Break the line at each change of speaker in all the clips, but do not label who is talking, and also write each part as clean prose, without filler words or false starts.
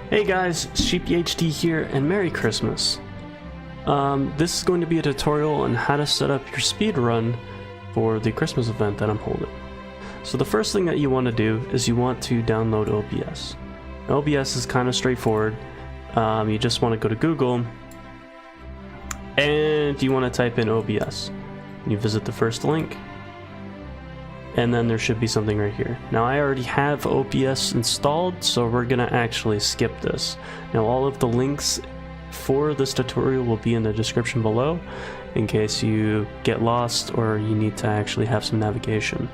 Hey guys, SheepiiHD here, and Merry Christmas. This is going to be a tutorial on how to set up your speedrun for the Christmas event that I'm holding. So the first thing that you want to do is you want to download OBS. OBS is kind of straightforward. You just want to go to Google and you want to type in OBS. You visit the first link, and then there should be something right here. Now I already have OBS installed, so we're gonna actually skip this. Now all of the links for this tutorial will be in the description below in case you get lost or you need to actually have some navigation.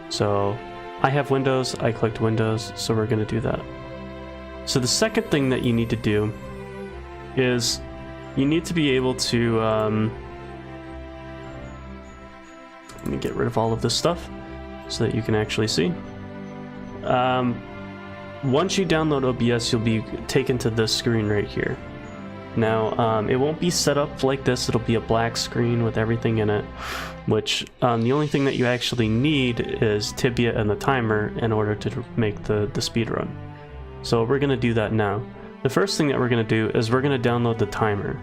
So I have Windows, I clicked Windows, so we're gonna do that. So the second thing that you need to do is you need to be able to let me get rid of all of this stuff so that you can actually see. Once you download OBS, you'll be taken to this screen right here. Now, it won't be set up like this. It'll be a black screen with everything in it, which the only thing that you actually need is Tibia and the timer in order to make the speed run. So we're going to do that now. The first thing that we're going to do is we're going to download the timer.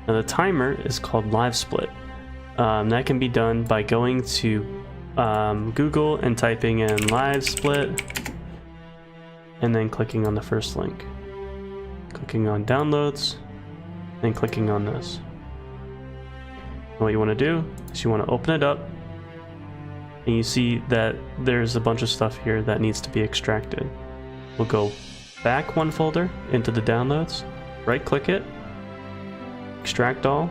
Now the timer is called Live Split. That can be done by going to Google and typing in Live Split and then clicking on the first link, clicking on downloads, and clicking on this. And what you want to do is you want to open it up, and you see that there's a bunch of stuff here that needs to be extracted. We'll go back one folder into the downloads, right click it, extract all,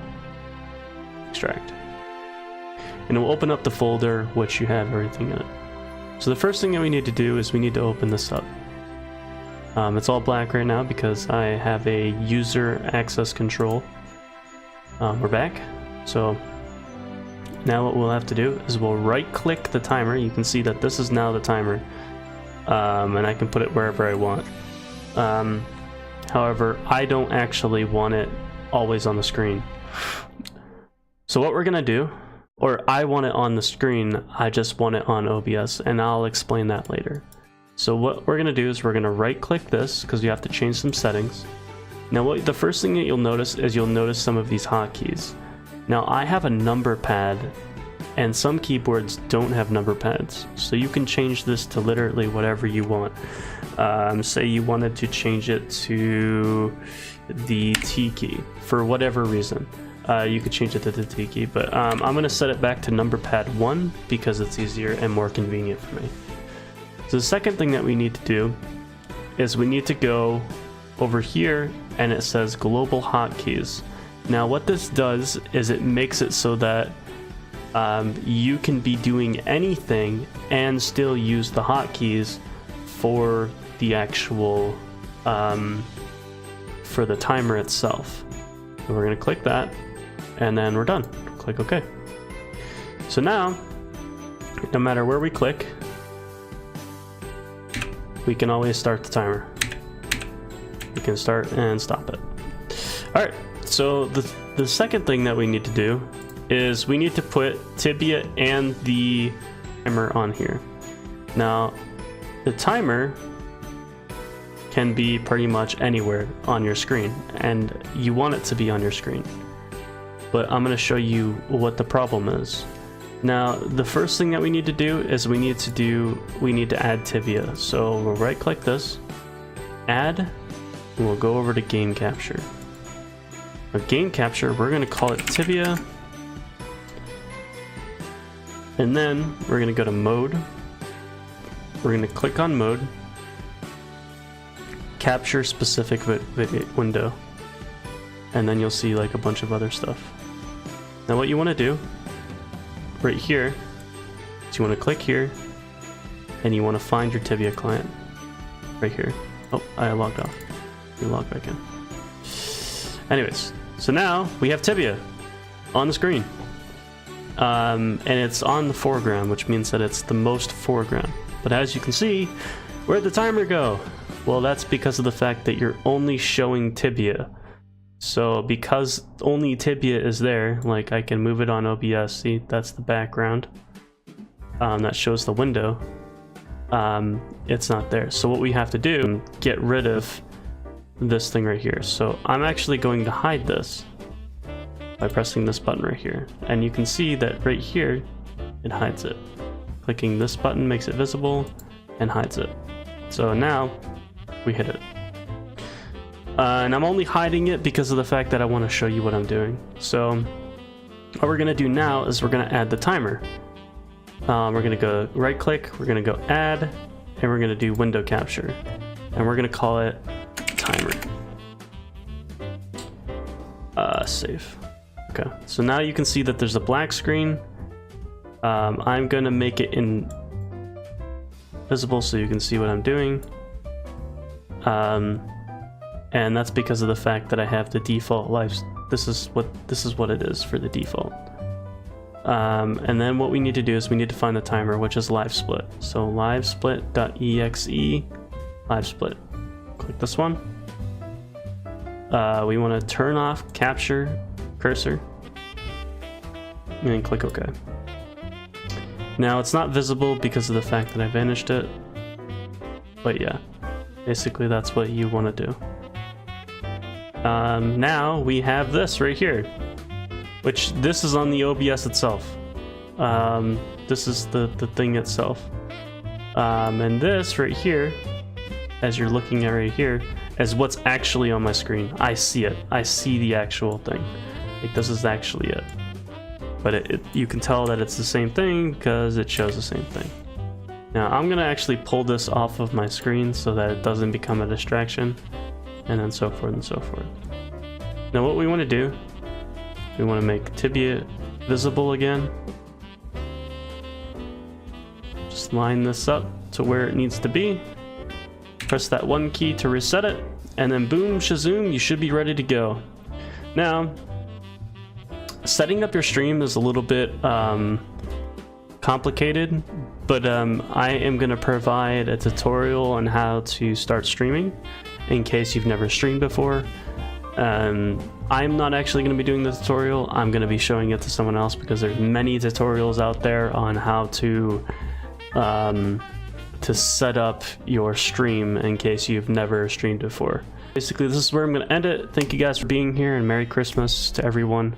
extract. And it will open up the folder which you have everything in it. So the first thing that we need to do is we need to open this up. It's all black right now because I have a user access control. We're back. So now what we'll have to do is we'll right click the timer. You can see that this is now the timer, and I can put it wherever I want. However, I don't actually want it always on the screen. So what we're gonna do, or I want it on the screen, I just want it on OBS, and I'll explain that later. So what we're gonna do is we're gonna right click this because you have to change some settings. Now the first thing that you'll notice is you'll notice some of these hotkeys. Now I have a number pad and some keyboards don't have number pads, so you can change this to literally whatever you want. Say you wanted to change it to the T key for whatever reason. You could change it to the T key, but I'm going to set it back to number pad 1 because it's easier and more convenient for me. So the second thing that we need to do is we need to go over here and it says global hotkeys. Now what this does is it makes it so that you can be doing anything and still use the hotkeys for the actual for the timer itself. So we're going to click that, and then we're done. Click OK. So now, no matter where we click, we can always start the timer. We can start and stop it. Alright, so the second thing that we need to do is we need to put Tibia and the timer on here. Now, the timer can be pretty much anywhere on your screen, and you want it to be on your screen. But I'm going to show you what the problem is. Now, the first thing that we need to do is we need to add Tibia. So we'll right click this, add, and we'll go over to game capture. Now, game capture, we're going to call it Tibia, and then we're going to go to mode. We're going to click on mode, capture specific video window, and then you'll see like a bunch of other stuff. Now what you want to do right here is you want to click here and you want to find your Tibia client right here. Oh, I logged off. You log back in. Anyways, so now we have Tibia on the screen, and it's on the foreground, which means that it's the most foreground. But as you can see, where'd the timer go? Well, that's because of the fact that you're only showing Tibia. So because only Tibia is there, like I can move it on OBS, see that's the background that shows the window. it's not there. So what we have to do, get rid of this thing right here. So I'm actually going to hide this by pressing this button right here. And you can see that right here, it hides it. Clicking this button makes it visible and hides it. So now we hit it. And I'm only hiding it because of the fact that I want to show you what I'm doing. So what we're going to do now is we're going to add the timer. We're going to go right click, we're going to go add, and we're going to do window capture. And we're going to call it timer. Save. Okay, so now you can see that there's a black screen. I'm going to make it invisible so you can see what I'm doing. And that's because of the fact that I have the default live. This is what it is for the default. And then what we need to do is we need to find the timer, which is live split. So livesplit.exe live split. Click this one. We want to turn off capture cursor and then click OK. Now it's not visible because of the fact that I vanished it, but yeah, basically that's what you want to do. Now we have this right here, which this is on the OBS itself. This is the thing itself. And this right here, as you're looking at right here, is what's actually on my screen. I see it. I see the actual thing. Like, this is actually it. But you can tell that it's the same thing because it shows the same thing. Now I'm gonna actually pull this off of my screen so that it doesn't become a distraction, and then so forth and so forth. Now what we want to do, we want to make tibia visible again. Just line this up to where it needs to be. Press that one key to reset it, and then boom, shazoom, you should be ready to go. Now, setting up your stream is a little bit complicated, but I am going to provide a tutorial on how to start streaming in case you've never streamed before. I'm not actually going to be doing the tutorial. I'm going to be showing it to someone else because there's many tutorials out there on how to set up your stream in case you've never streamed before. Basically, this is where I'm going to end it. Thank you guys for being here, and Merry Christmas to everyone.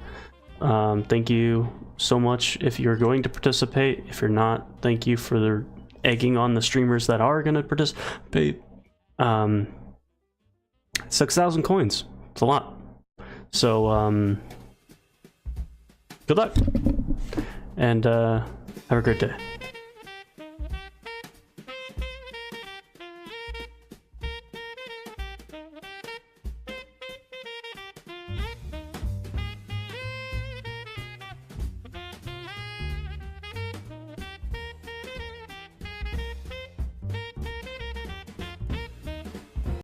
Thank you so much if you're going to participate. If you're not, thank you for the egging on the streamers that are going to participate. 6,000 coins. It's a lot. So, good luck, and have a great day.